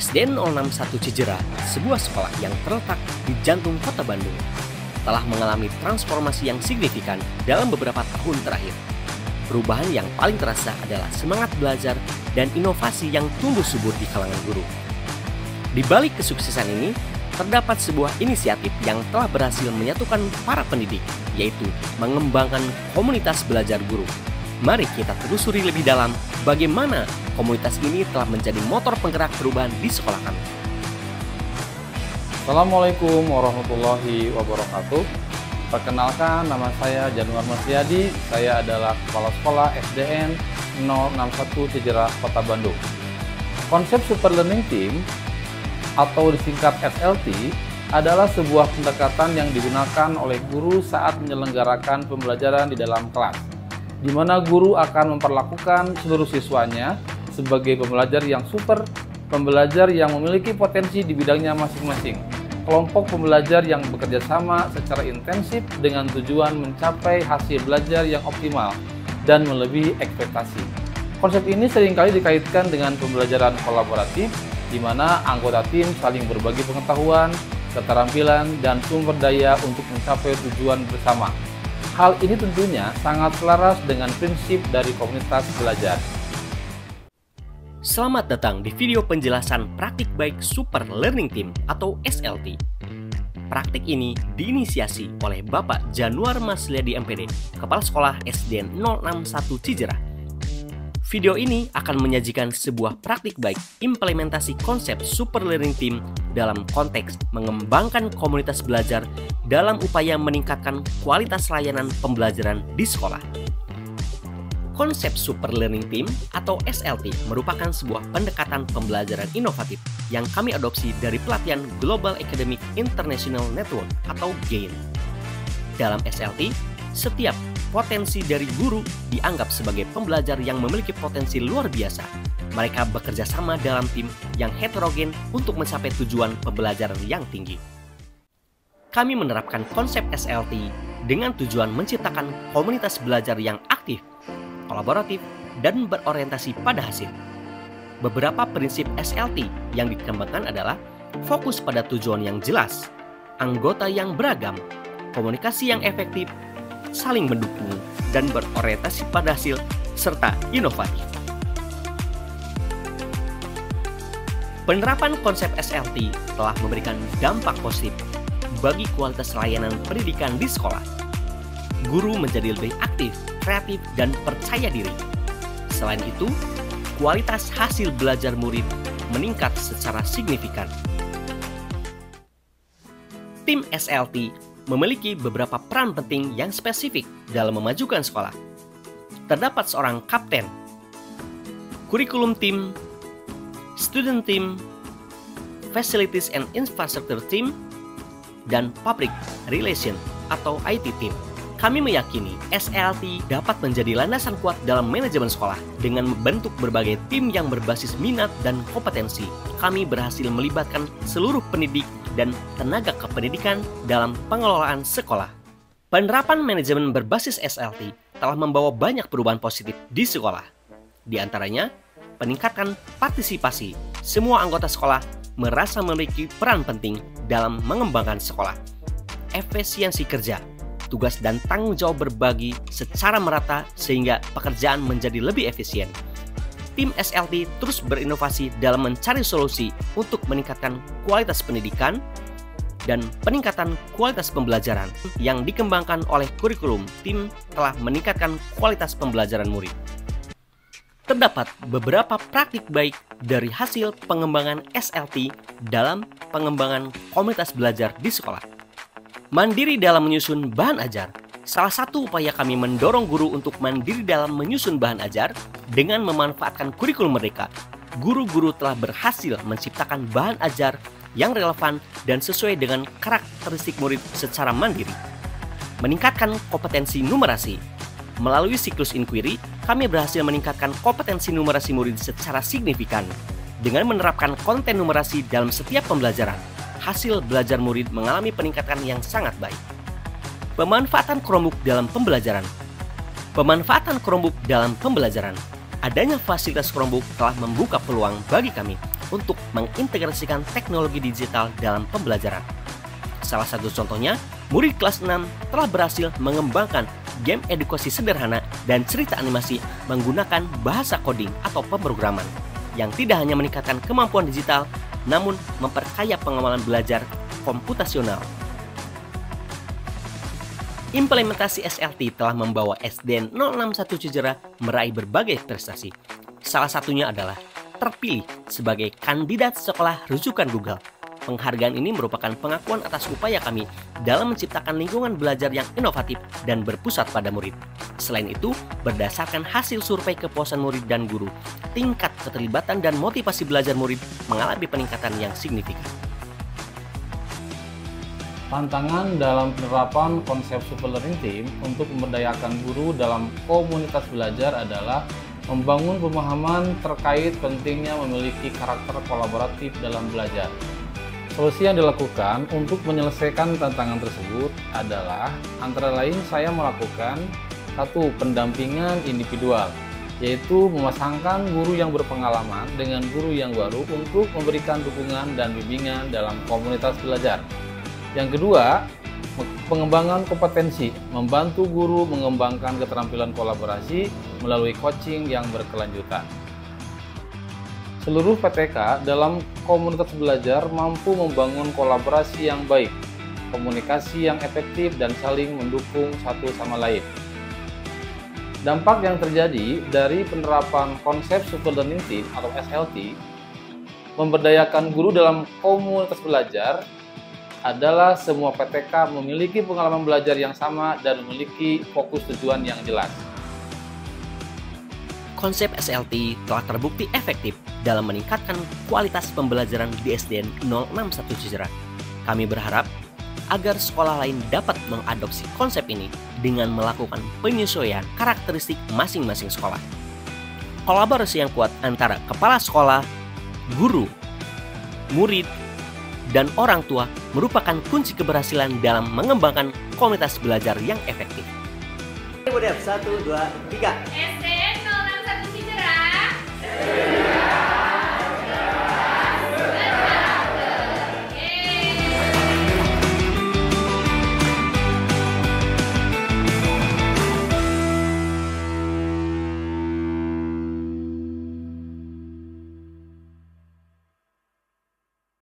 SDN 061 Cijera, sebuah sekolah yang terletak di jantung kota Bandung, telah mengalami transformasi yang signifikan dalam beberapa tahun terakhir. Perubahan yang paling terasa adalah semangat belajar dan inovasi yang tumbuh subur di kalangan guru. Di balik kesuksesan ini, terdapat sebuah inisiatif yang telah berhasil menyatukan para pendidik, yaitu mengembangkan komunitas belajar guru. Mari kita telusuri lebih dalam bagaimana komunitas ini telah menjadi motor penggerak perubahan di sekolah kami. Assalamualaikum warahmatullahi wabarakatuh. Perkenalkan, nama saya Januar Masriadi. Saya adalah Kepala Sekolah SDN 061 Cijera, Kota Bandung. Konsep Super Learning Team atau disingkat SLT adalah sebuah pendekatan yang digunakan oleh guru saat menyelenggarakan pembelajaran di dalam kelas, di mana guru akan memperlakukan seluruh siswanya sebagai pembelajar yang super, pembelajar yang memiliki potensi di bidangnya masing-masing, kelompok pembelajar yang bekerja sama secara intensif dengan tujuan mencapai hasil belajar yang optimal dan melebihi ekspektasi. Konsep ini seringkali dikaitkan dengan pembelajaran kolaboratif, di mana anggota tim saling berbagi pengetahuan, keterampilan, dan sumber daya untuk mencapai tujuan bersama. Hal ini tentunya sangat selaras dengan prinsip dari komunitas belajar. Selamat datang di video penjelasan praktik baik Super Learning Team atau SLT. Praktik ini diinisiasi oleh Bapak Januar Masriadi MPD, Kepala Sekolah SDN 061 Cijera. Video ini akan menyajikan sebuah praktik baik implementasi konsep Super Learning Team dalam konteks mengembangkan komunitas belajar dalam upaya meningkatkan kualitas layanan pembelajaran di sekolah. Konsep Super Learning Team atau SLT merupakan sebuah pendekatan pembelajaran inovatif yang kami adopsi dari pelatihan Global Academic International Network atau GAIN. Dalam SLT, setiap potensi dari guru dianggap sebagai pembelajar yang memiliki potensi luar biasa. Mereka bekerja sama dalam tim yang heterogen untuk mencapai tujuan pembelajaran yang tinggi. Kami menerapkan konsep SLT dengan tujuan menciptakan komunitas belajar yang aktif, kolaboratif, dan berorientasi pada hasil. Beberapa prinsip SLT yang dikembangkan adalah fokus pada tujuan yang jelas, anggota yang beragam, komunikasi yang efektif, saling mendukung, dan berorientasi pada hasil, serta inovatif. Penerapan konsep SLT telah memberikan dampak positif bagi kualitas layanan pendidikan di sekolah. Guru menjadi lebih aktif, kreatif, dan percaya diri. Selain itu, kualitas hasil belajar murid meningkat secara signifikan. Tim SLT memiliki beberapa peran penting yang spesifik dalam memajukan sekolah. Terdapat seorang kapten, kurikulum tim, student team, facilities and infrastructure team, dan public relation atau IT team. Kami meyakini SLT dapat menjadi landasan kuat dalam manajemen sekolah. Dengan membentuk berbagai tim yang berbasis minat dan kompetensi, kami berhasil melibatkan seluruh pendidik dan tenaga kependidikan dalam pengelolaan sekolah. Penerapan manajemen berbasis SLT telah membawa banyak perubahan positif di sekolah. Di antaranya, peningkatan partisipasi. Semua anggota sekolah merasa memiliki peran penting dalam mengembangkan sekolah. Efisiensi kerja. Tugas dan tanggung jawab berbagi secara merata sehingga pekerjaan menjadi lebih efisien. Tim SLT terus berinovasi dalam mencari solusi untuk meningkatkan kualitas pendidikan dan peningkatan kualitas pembelajaran yang dikembangkan oleh kurikulum. Tim telah meningkatkan kualitas pembelajaran murid. Terdapat beberapa praktik baik dari hasil pengembangan SLT dalam pengembangan komunitas belajar di sekolah. Mandiri dalam menyusun bahan ajar. Salah satu upaya kami mendorong guru untuk mandiri dalam menyusun bahan ajar dengan memanfaatkan kurikulum mereka. Guru-guru telah berhasil menciptakan bahan ajar yang relevan dan sesuai dengan karakteristik murid secara mandiri. Meningkatkan kompetensi numerasi. Melalui siklus inquiry, kami berhasil meningkatkan kompetensi numerasi murid secara signifikan. Dengan menerapkan konten numerasi dalam setiap pembelajaran, hasil belajar murid mengalami peningkatan yang sangat baik. Pemanfaatan Chromebook dalam pembelajaran. Pemanfaatan Chromebook dalam pembelajaran. Adanya fasilitas Chromebook telah membuka peluang bagi kami untuk mengintegrasikan teknologi digital dalam pembelajaran. Salah satu contohnya, murid kelas 6 telah berhasil mengembangkan game edukasi sederhana dan cerita animasi menggunakan bahasa coding atau pemrograman yang tidak hanya meningkatkan kemampuan digital, namun memperkaya pengamalan belajar komputasional. Implementasi SLT telah membawa SDN 061 Cijerah meraih berbagai prestasi. Salah satunya adalah terpilih sebagai kandidat sekolah rujukan Google. Penghargaan ini merupakan pengakuan atas upaya kami dalam menciptakan lingkungan belajar yang inovatif dan berpusat pada murid. Selain itu, berdasarkan hasil survei kepuasan murid dan guru, tingkat keterlibatan dan motivasi belajar murid mengalami peningkatan yang signifikan. Tantangan dalam penerapan konsep Super Learning Team untuk memberdayakan guru dalam komunitas belajar adalah membangun pemahaman terkait pentingnya memiliki karakter kolaboratif dalam belajar. Solusi yang dilakukan untuk menyelesaikan tantangan tersebut adalah antara lain saya melakukan satu pendampingan individual, yaitu memasangkan guru yang berpengalaman dengan guru yang baru untuk memberikan dukungan dan bimbingan dalam komunitas belajar. Yang kedua, pengembangan kompetensi, membantu guru mengembangkan keterampilan kolaborasi melalui coaching yang berkelanjutan. Seluruh PTK dalam komunitas belajar mampu membangun kolaborasi yang baik, komunikasi yang efektif, dan saling mendukung satu sama lain. Dampak yang terjadi dari penerapan konsep Super Learning Team atau SLT, memberdayakan guru dalam komunitas belajar adalah semua PTK memiliki pengalaman belajar yang sama dan memiliki fokus tujuan yang jelas. Konsep SLT telah terbukti efektif dalam meningkatkan kualitas pembelajaran di SDN 061 Cijerah. Kami berharap agar sekolah lain dapat mengadopsi konsep ini dengan melakukan penyesuaian karakteristik masing-masing sekolah. Kolaborasi yang kuat antara kepala sekolah, guru, murid, dan orang tua merupakan kunci keberhasilan dalam mengembangkan komunitas belajar yang efektif. 1, 2, 3. SDN 061 Cijerah.